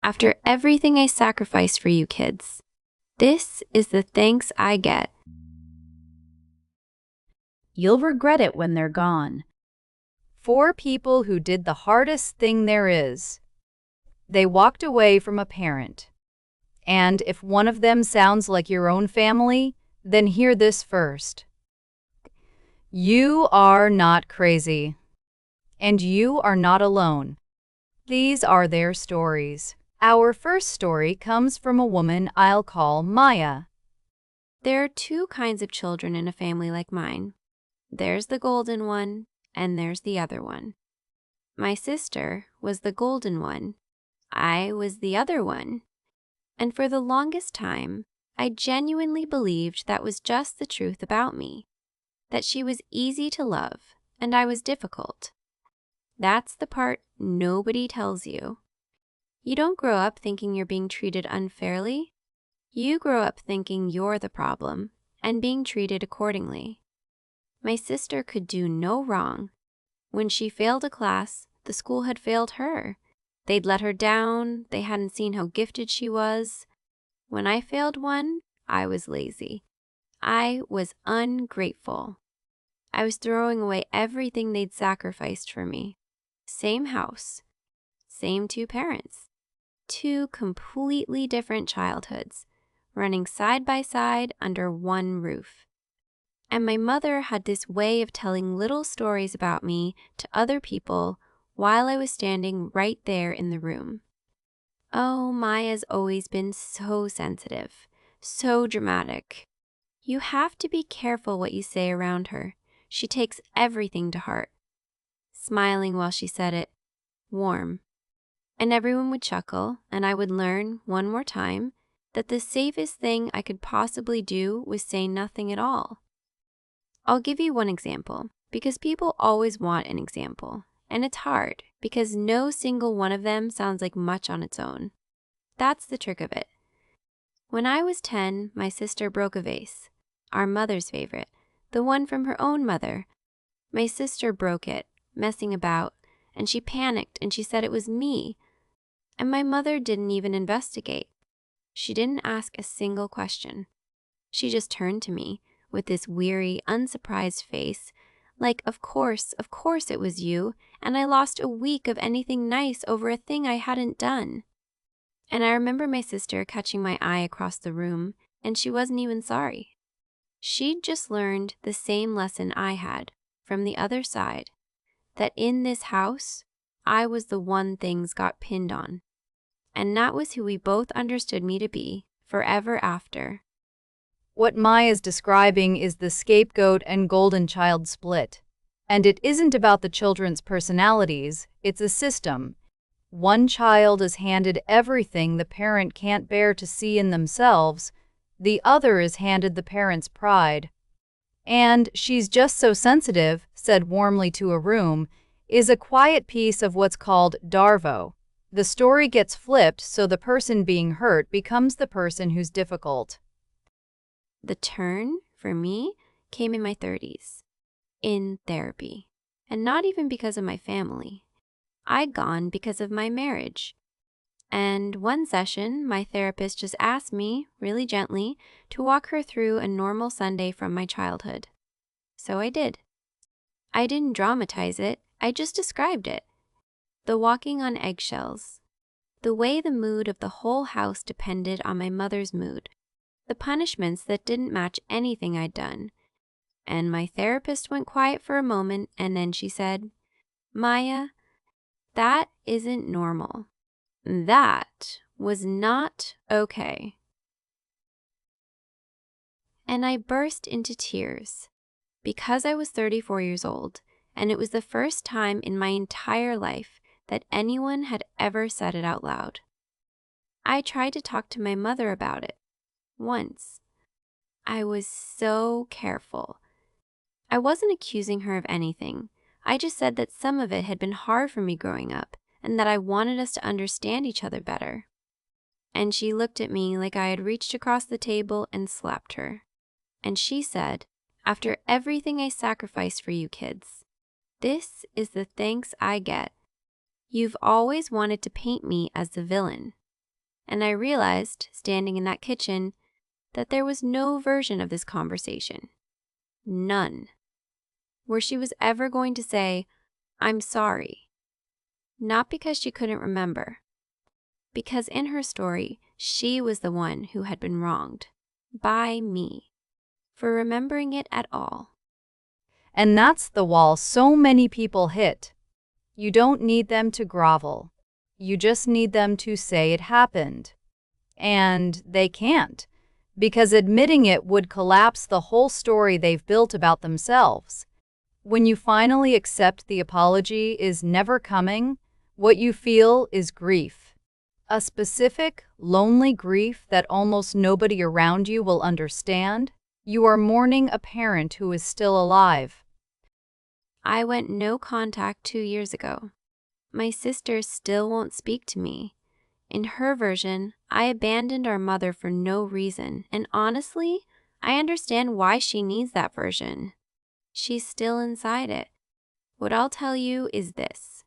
After everything I sacrificed for you kids, this is the thanks I get. You'll regret it when they're gone. 4 people who did the hardest thing there is. They walked away from a parent. And if one of them sounds like your own family, then hear this first. You are not crazy. And you are not alone. These are their stories. Our first story comes from a woman I'll call Maya. There are 2 kinds of children in a family like mine. There's the golden one, and there's the other one. My sister was the golden one. I was the other one. And for the longest time, I genuinely believed that was just the truth about me. That she was easy to love, and I was difficult. That's the part nobody tells you. You don't grow up thinking you're being treated unfairly. You grow up thinking you're the problem and being treated accordingly. My sister could do no wrong. When she failed a class, the school had failed her. They'd let her down. They hadn't seen how gifted she was. When I failed one, I was lazy. I was ungrateful. I was throwing away everything they'd sacrificed for me. Same house, same 2 parents, 2 completely different childhoods, running side by side under one roof. And my mother had this way of telling little stories about me to other people while I was standing right there in the room. Oh, Maya's always been so sensitive, so dramatic. You have to be careful what you say around her. She takes everything to heart. Smiling while she said it, warm. And everyone would chuckle, and I would learn one more time that the safest thing I could possibly do was say nothing at all. I'll give you one example, because people always want an example, and it's hard because no single one of them sounds like much on its own. That's the trick of it. When I was 10, my sister broke a vase, our mother's favorite, the one from her own mother. My sister broke it, messing about, and she panicked and she said it was me. And my mother didn't even investigate. She didn't ask a single question. She just turned to me with this weary, unsurprised face, like, of course it was you, and I lost a week of anything nice over a thing I hadn't done. And I remember my sister catching my eye across the room, and she wasn't even sorry. She'd just learned the same lesson I had from the other side, that in this house, I was the one things got pinned on. And that was who we both understood me to be forever after. What Maya's describing is the scapegoat and golden child split. And it isn't about the children's personalities, it's a system. One child is handed everything the parent can't bear to see in themselves, the other is handed the parent's pride. And she's just so sensitive, said warmly to a room, is a quiet piece of what's called Darvo. The story gets flipped so the person being hurt becomes the person who's difficult. The turn, for me, came in my 30s, in therapy. And not even because of my family. I'd gone because of my marriage. And one session, my therapist just asked me, really gently, to walk her through a normal Sunday from my childhood. So I did. I didn't dramatize it, I just described it. The walking on eggshells. The way the mood of the whole house depended on my mother's mood. The punishments that didn't match anything I'd done. And my therapist went quiet for a moment, and then she said, "Maya, that isn't normal. That was not okay." And I burst into tears because I was 34 years old, and it was the first time in my entire life that anyone had ever said it out loud. I tried to talk to my mother about it once. I was so careful. I wasn't accusing her of anything. I just said that some of it had been hard for me growing up and that I wanted us to understand each other better. And she looked at me like I had reached across the table and slapped her. And she said, "After everything I sacrificed for you kids, this is the thanks I get. You've always wanted to paint me as the villain, And I realized, standing in that kitchen, that there was no version of this conversation. None. Where she was ever going to say, "I'm sorry." Not because she couldn't remember. Because in her story, she was the one who had been wronged. By me. For remembering it at all. And that's the wall so many people hit. You don't need them to grovel. You just need them to say it happened. And they can't, because admitting it would collapse the whole story they've built about themselves. When you finally accept the apology is never coming, what you feel is grief. A specific, lonely grief that almost nobody around you will understand. You are mourning a parent who is still alive. I went no contact 2 years ago. My sister still won't speak to me. In her version, I abandoned our mother for no reason, and honestly, I understand why she needs that version. She's still inside it. What I'll tell you is this.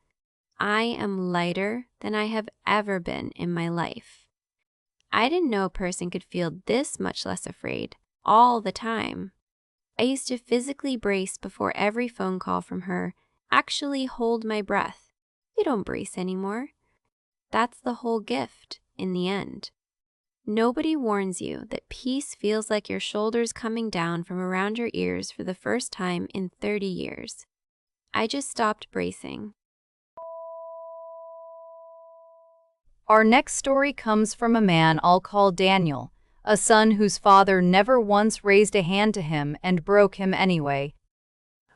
I am lighter than I have ever been in my life. I didn't know a person could feel this much less afraid all the time. I used to physically brace before every phone call from her, actually hold my breath. You don't brace anymore. That's the whole gift in the end. Nobody warns you that peace feels like your shoulders coming down from around your ears for the first time in 30 years. I just stopped bracing. Our next story comes from a man I'll call Daniel, a son whose father never once raised a hand to him and broke him anyway.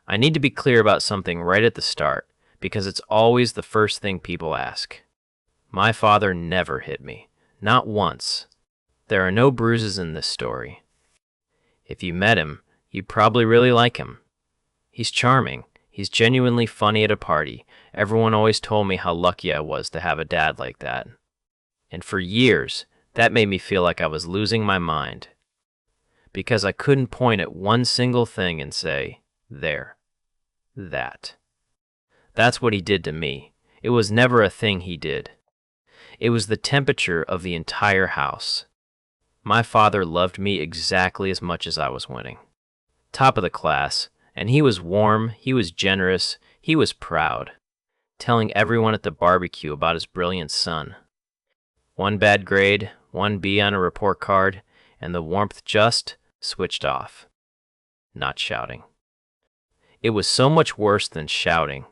I need to be clear about something right at the start, because it's always the first thing people ask. My father never hit me, not once. There are no bruises in this story. If you met him, you'd probably really like him. He's charming. He's genuinely funny at a party. Everyone always told me how lucky I was to have a dad like that. And for years, that made me feel like I was losing my mind. Because I couldn't point at one single thing and say, there, that. That's what he did to me. It was never a thing he did. It was the temperature of the entire house. My father loved me exactly as much as I was winning. Top of the class, and he was warm, he was generous, he was proud, telling everyone at the barbecue about his brilliant son. One bad grade, one B on a report card, and the warmth just switched off. Not shouting. It was so much worse than shouting.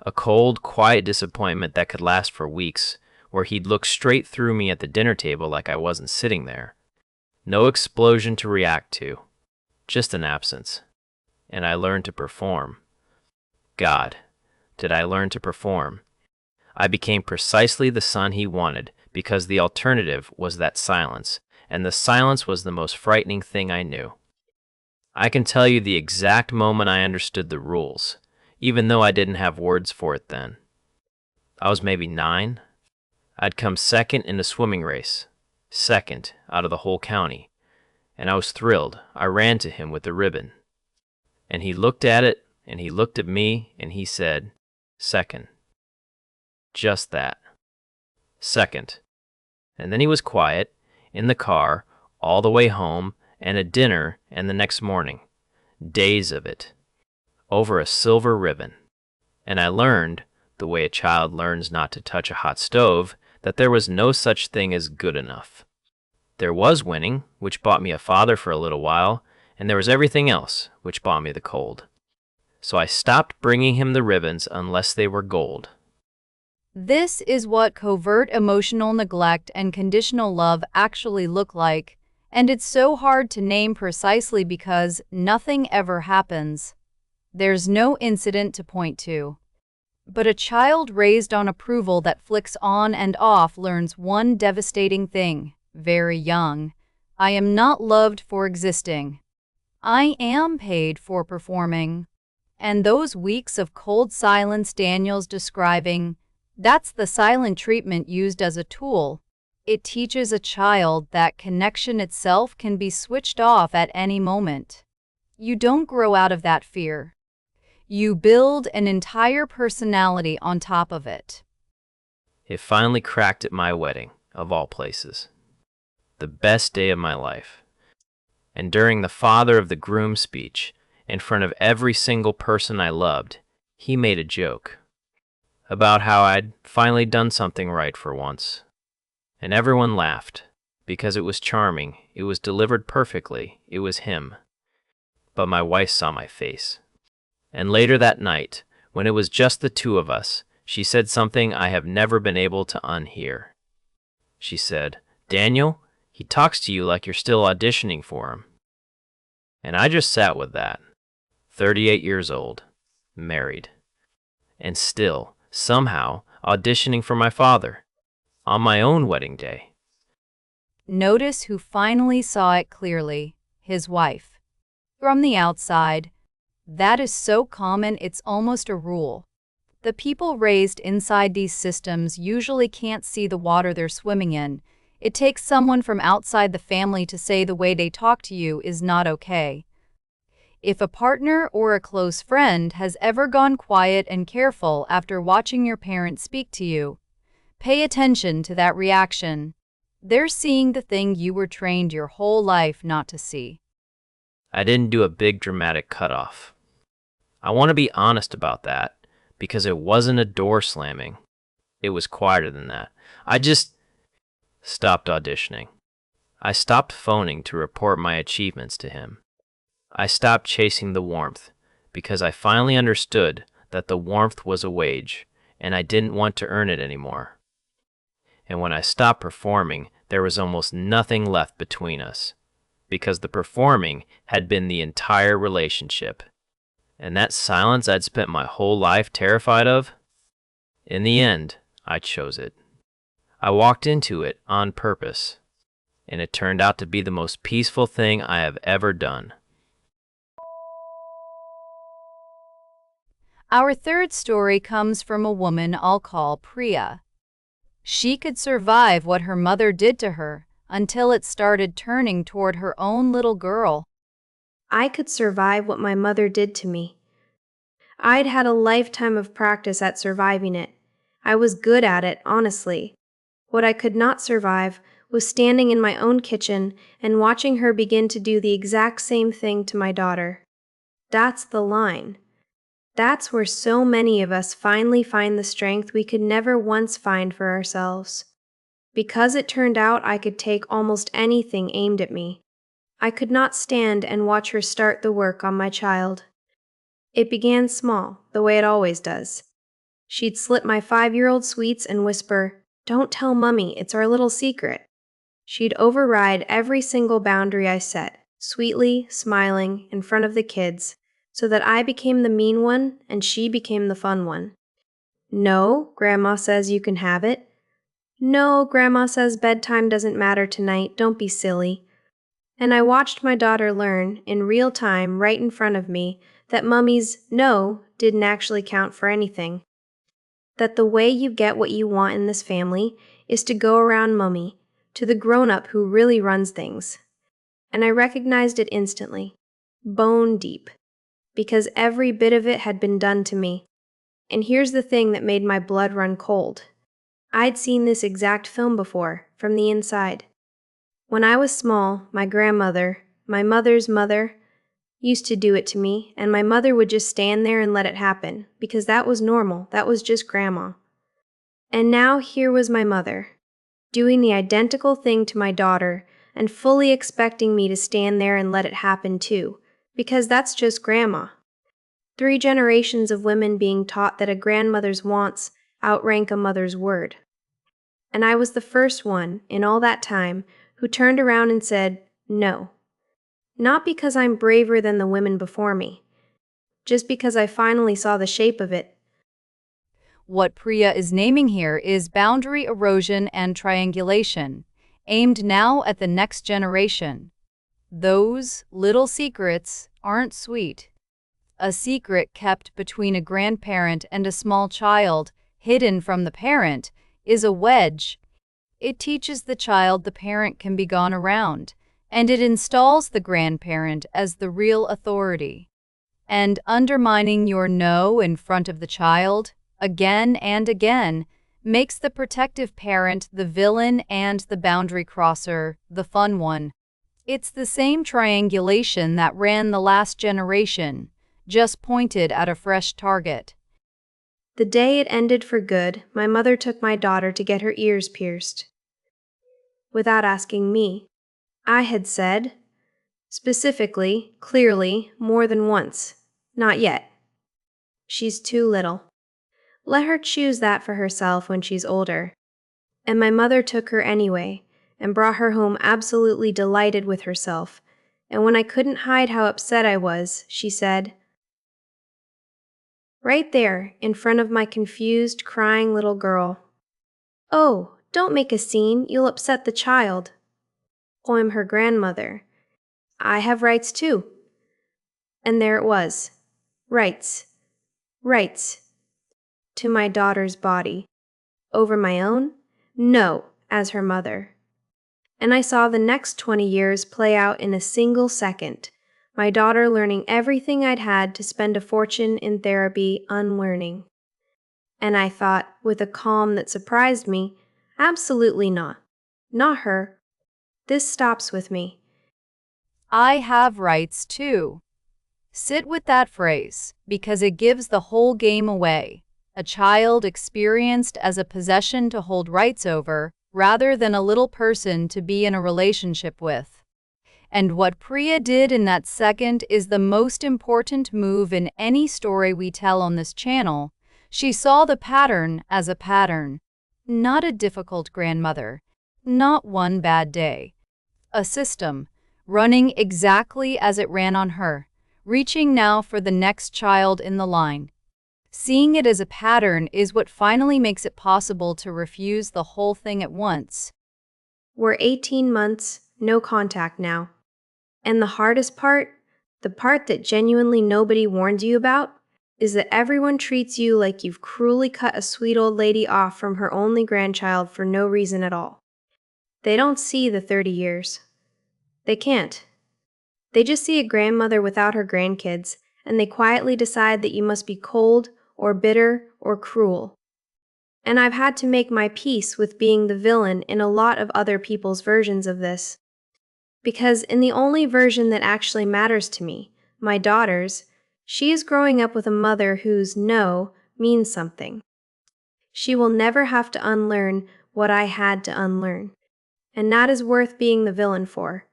A cold, quiet disappointment that could last for weeks, where he'd look straight through me at the dinner table like I wasn't sitting there. No explosion to react to, just an absence. And I learned to perform. God, did I learn to perform? I became precisely the son he wanted, because the alternative was that silence, and the silence was the most frightening thing I knew. I can tell you the exact moment I understood the rules, even though I didn't have words for it then. I was maybe 9. I'd come second in a swimming race, second out of the whole county, and I was thrilled. I ran to him with the ribbon. And he looked at it, and he looked at me, and he said, second. Just that. Second. And then he was quiet, in the car, all the way home, and at dinner, and the next morning. Days of it. Over a silver ribbon. And I learned, the way a child learns not to touch a hot stove, that there was no such thing as good enough. There was winning, which bought me a father for a little while, and there was everything else, which bought me the cold. So I stopped bringing him the ribbons unless they were gold. This is what covert emotional neglect and conditional love actually look like, and it's so hard to name precisely because nothing ever happens. There's no incident to point to. But a child raised on approval that flicks on and off learns one devastating thing, very young. I am not loved for existing. I am paid for performing. And those weeks of cold silence Daniel's describing, that's the silent treatment used as a tool. It teaches a child that connection itself can be switched off at any moment. You don't grow out of that fear. You build an entire personality on top of it. It finally cracked at my wedding, of all places. The best day of my life. And during the father of the groom speech, in front of every single person I loved, he made a joke about how I'd finally done something right for once. And everyone laughed, because it was charming, it was delivered perfectly, it was him. But my wife saw my face. And later that night, when it was just the two of us, she said something I have never been able to unhear. She said, "Daniel, he talks to you like you're still auditioning for him." And I just sat with that. 38 years old, married, and still, somehow, auditioning for my father on my own wedding day. Notice who finally saw it clearly, his wife. From the outside, that is so common it's almost a rule. The people raised inside these systems usually can't see the water they're swimming in. It takes someone from outside the family to say the way they talk to you is not okay. If a partner or a close friend has ever gone quiet and careful after watching your parents speak to you, pay attention to that reaction. They're seeing the thing you were trained your whole life not to see. I didn't do a big dramatic cutoff. I want to be honest about that, because it wasn't a door slamming. It was quieter than that. I just stopped auditioning. I stopped phoning to report my achievements to him. I stopped chasing the warmth, because I finally understood that the warmth was a wage, and I didn't want to earn it anymore. And when I stopped performing, there was almost nothing left between us, because the performing had been the entire relationship. And that silence I'd spent my whole life terrified of, in the end, I chose it. I walked into it on purpose, and it turned out to be the most peaceful thing I have ever done. Our third story comes from a woman I'll call Priya. She could survive what her mother did to her until it started turning toward her own little girl. I could survive what my mother did to me. I'd had a lifetime of practice at surviving it. I was good at it, honestly. What I could not survive was standing in my own kitchen and watching her begin to do the exact same thing to my daughter. That's the line. That's where so many of us finally find the strength we could never once find for ourselves. Because it turned out I could take almost anything aimed at me, I could not stand and watch her start the work on my child. It began small, the way it always does. She'd slit my 5-year-old sweets and whisper, "Don't tell Mummy, it's our little secret." She'd override every single boundary I set, sweetly, smiling, in front of the kids, so that I became the mean one and she became the fun one. "No, Grandma says you can have it." "No, Grandma says bedtime doesn't matter tonight, don't be silly." And I watched my daughter learn, in real time, right in front of me, that Mummy's no didn't actually count for anything. That the way you get what you want in this family is to go around Mummy, to the grown-up who really runs things. And I recognized it instantly, bone deep, because every bit of it had been done to me. And here's the thing that made my blood run cold. I'd seen this exact film before, from the inside. When I was small, my grandmother, my mother's mother, used to do it to me, and my mother would just stand there and let it happen, because that was normal, that was just Grandma. And now here was my mother, doing the identical thing to my daughter, and fully expecting me to stand there and let it happen too, because that's just Grandma. 3 generations of women being taught that a grandmother's wants outrank a mother's word. And I was the first one, in all that time, who turned around and said, no. Not because I'm braver than the women before me, just because I finally saw the shape of it. What Priya is naming here is boundary erosion and triangulation, aimed now at the next generation. Those little secrets aren't sweet. A secret kept between a grandparent and a small child, hidden from the parent, is a wedge. It teaches the child the parent can be gone around, and it installs the grandparent as the real authority. And undermining your no in front of the child, again and again, makes the protective parent the villain and the boundary crosser the fun one. It's the same triangulation that ran the last generation, just pointed at a fresh target. The day it ended for good, my mother took my daughter to get her ears pierced. Without asking me, I had said, specifically, clearly, more than once, not yet. She's too little. Let her choose that for herself when she's older. And my mother took her anyway, and brought her home absolutely delighted with herself, and when I couldn't hide how upset I was, she said, right there, in front of my confused, crying little girl, "Oh, don't make a scene, you'll upset the child. Oh, I'm her grandmother. I have rights too." And there it was. Rights. Rights. To my daughter's body. Over my own? No, as her mother. And I saw the next 20 years play out in a single second, my daughter learning everything I'd had to spend a fortune in therapy unlearning. And I thought, with a calm that surprised me, absolutely not. Not her. This stops with me. I have rights too. Sit with that phrase, because it gives the whole game away. A child experienced as a possession to hold rights over, rather than a little person to be in a relationship with. And what Priya did in that second is the most important move in any story we tell on this channel. She saw the pattern as a pattern, not a difficult grandmother, not one bad day. A system, running exactly as it ran on her, reaching now for the next child in the line. Seeing it as a pattern is what finally makes it possible to refuse the whole thing at once. We're 18 months, no contact now. And the hardest part, the part that genuinely nobody warned you about, is that everyone treats you like you've cruelly cut a sweet old lady off from her only grandchild for no reason at all. They don't see the 30 years. They can't. They just see a grandmother without her grandkids, and they quietly decide that you must be cold or bitter or cruel. And I've had to make my peace with being the villain in a lot of other people's versions of this. Because in the only version that actually matters to me, my daughter's, she is growing up with a mother whose no means something. She will never have to unlearn what I had to unlearn. And that is worth being the villain for.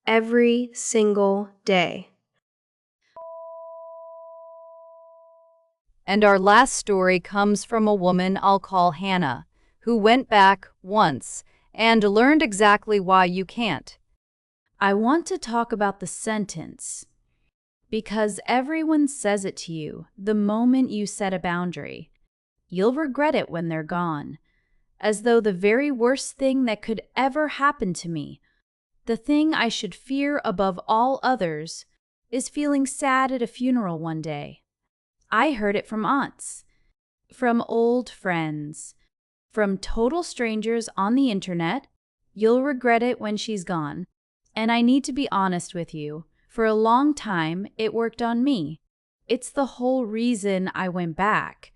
Every single day. And our last story comes from a woman I'll call Hannah, who went back once and learned exactly why you can't. I want to talk about the sentence because everyone says it to you the moment you set a boundary. You'll regret it when they're gone, as though the very worst thing that could ever happen to me, the thing I should fear above all others, is feeling sad at a funeral one day. I heard it from aunts, from old friends, from total strangers on the internet. You'll regret it when she's gone. And I need to be honest with you, for a long time it worked on me. It's the whole reason I went back.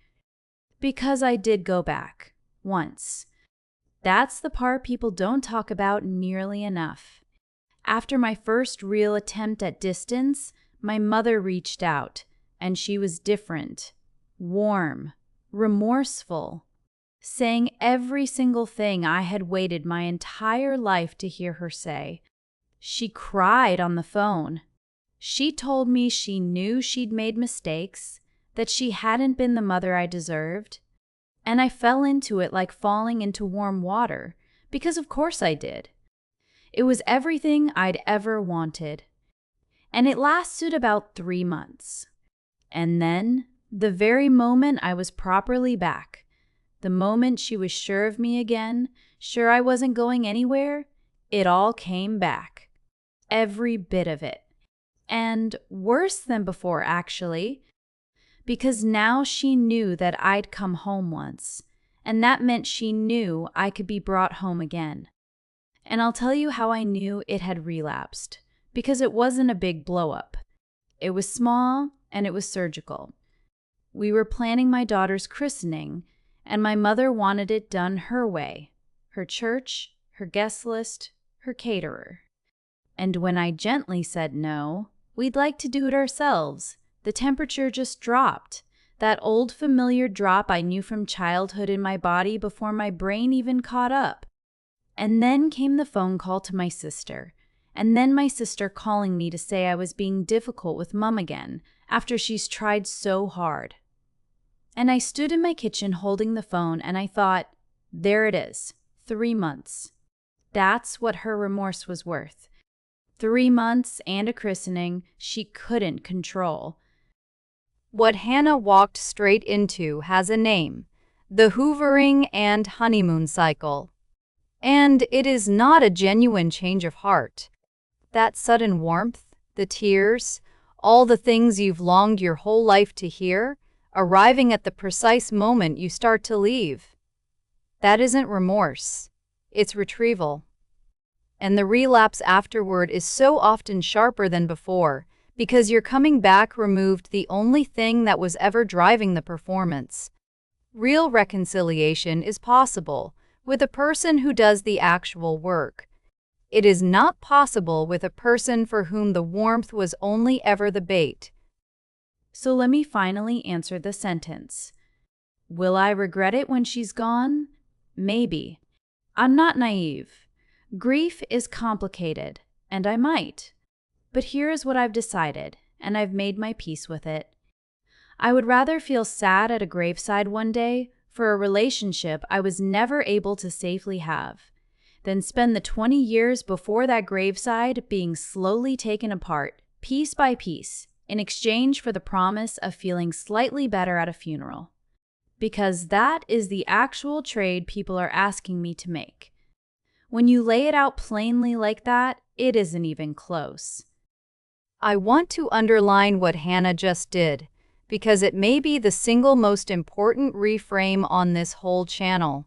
Because I did go back, once. That's the part people don't talk about nearly enough. After my first real attempt at distance, my mother reached out, and she was different, warm, remorseful, saying every single thing I had waited my entire life to hear her say. She cried on the phone. She told me she knew she'd made mistakes, that she hadn't been the mother I deserved, and I fell into it like falling into warm water, because of course I did. It was everything I'd ever wanted. And it lasted about 3 months. And then, the very moment I was properly back, the moment she was sure of me again, sure I wasn't going anywhere, it all came back. Every bit of it. And worse than before, actually, because now she knew that I'd come home once, and that meant she knew I could be brought home again. And I'll tell you how I knew it had relapsed, because it wasn't a big blow-up. It was small, and it was surgical. We were planning my daughter's christening, and my mother wanted it done her way, her church, her guest list, her caterer. And when I gently said no, we'd like to do it ourselves, the temperature just dropped. That old familiar drop I knew from childhood in my body before my brain even caught up. And then came the phone call to my sister, and then my sister calling me to say I was being difficult with Mum again after she's tried so hard. And I stood in my kitchen holding the phone and I thought, there it is, 3 months. That's what her remorse was worth. 3 months and a christening she couldn't control. What Hannah walked straight into has a name: the hoovering and honeymoon cycle. And it is not a genuine change of heart. That sudden warmth, the tears, all the things you've longed your whole life to hear, arriving at the precise moment you start to leave. That isn't remorse, it's retrieval. And the relapse afterward is so often sharper than before, because your coming back removed the only thing that was ever driving the performance. Real reconciliation is possible with a person who does the actual work. It is not possible with a person for whom the warmth was only ever the bait. So let me finally answer the sentence. Will I regret it when she's gone? Maybe. I'm not naive. Grief is complicated, and I might. But here is what I've decided, and I've made my peace with it. I would rather feel sad at a graveside one day for a relationship I was never able to safely have than spend the 20 years before that graveside being slowly taken apart, piece by piece, in exchange for the promise of feeling slightly better at a funeral. Because that is the actual trade people are asking me to make. When you lay it out plainly like that, it isn't even close. I want to underline what Hannah just did, because it may be the single most important reframe on this whole channel.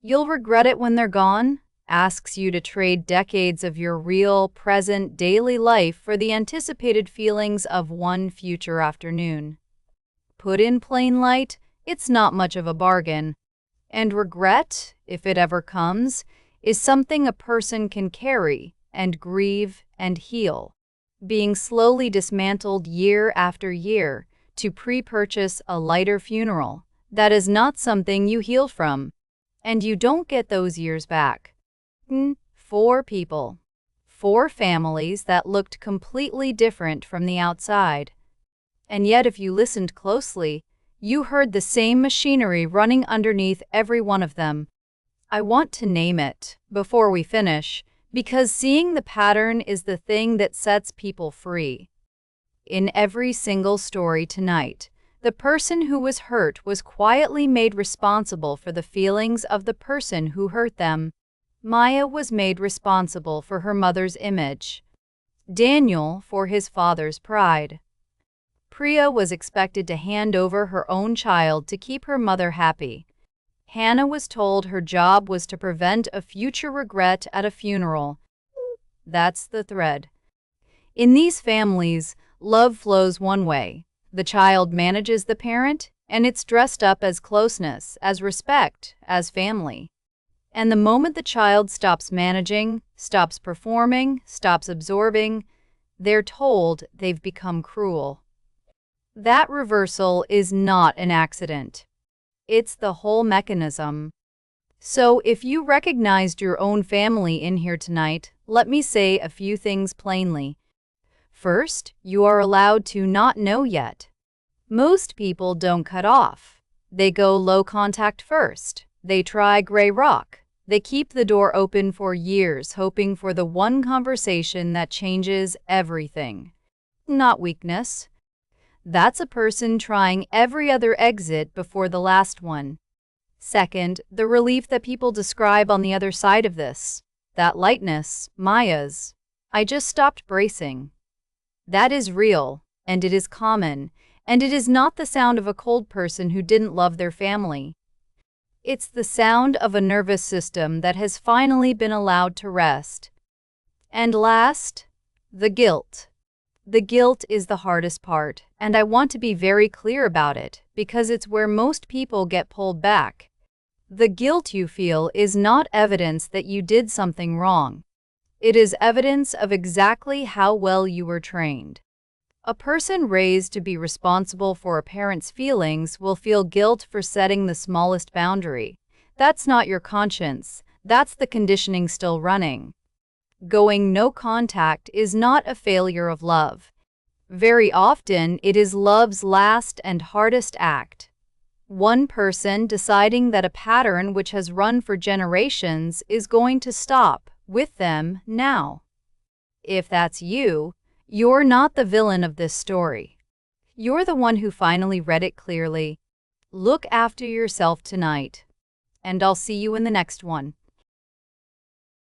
You'll regret it when they're gone asks you to trade decades of your real, present, daily life for the anticipated feelings of one future afternoon. Put in plain light, it's not much of a bargain. And regret, if it ever comes, is something a person can carry and grieve and heal, being slowly dismantled year after year to pre-purchase a lighter funeral. That is not something you heal from, and you don't get those years back. 4 people, 4 families that looked completely different from the outside. And yet if you listened closely, you heard the same machinery running underneath every one of them. I want to name it before we finish, because seeing the pattern is the thing that sets people free. In every single story tonight, the person who was hurt was quietly made responsible for the feelings of the person who hurt them. Maya was made responsible for her mother's image. Daniel for his father's pride. Priya was expected to hand over her own child to keep her mother happy. Hannah was told her job was to prevent a future regret at a funeral. That's the thread. In these families, love flows one way. The child manages the parent, and it's dressed up as closeness, as respect, as family. And the moment the child stops managing, stops performing, stops absorbing, they're told they've become cruel. That reversal is not an accident. It's the whole mechanism. So if you recognized your own family in here tonight, let me say a few things plainly. First, you are allowed to not know yet. Most people don't cut off. They go low contact first. They try gray rock. They keep the door open for years, hoping for the one conversation that changes everything. Not weakness. That's a person trying every other exit before the last one. Second, the relief that people describe on the other side of this. That lightness, Maya's. I just stopped bracing. That is real, and it is common, and it is not the sound of a cold person who didn't love their family. It's the sound of a nervous system that has finally been allowed to rest. And last, the guilt. The guilt is the hardest part, and I want to be very clear about it, because it's where most people get pulled back. The guilt you feel is not evidence that you did something wrong. It is evidence of exactly how well you were trained. A person raised to be responsible for a parent's feelings will feel guilt for setting the smallest boundary. That's not your conscience. That's the conditioning still running. Going no contact is not a failure of love. Very often, it is love's last and hardest act. One person deciding that a pattern which has run for generations is going to stop with them now. If that's you, you're not the villain of this story. You're the one who finally read it clearly. Look after yourself tonight, and I'll see you in the next one.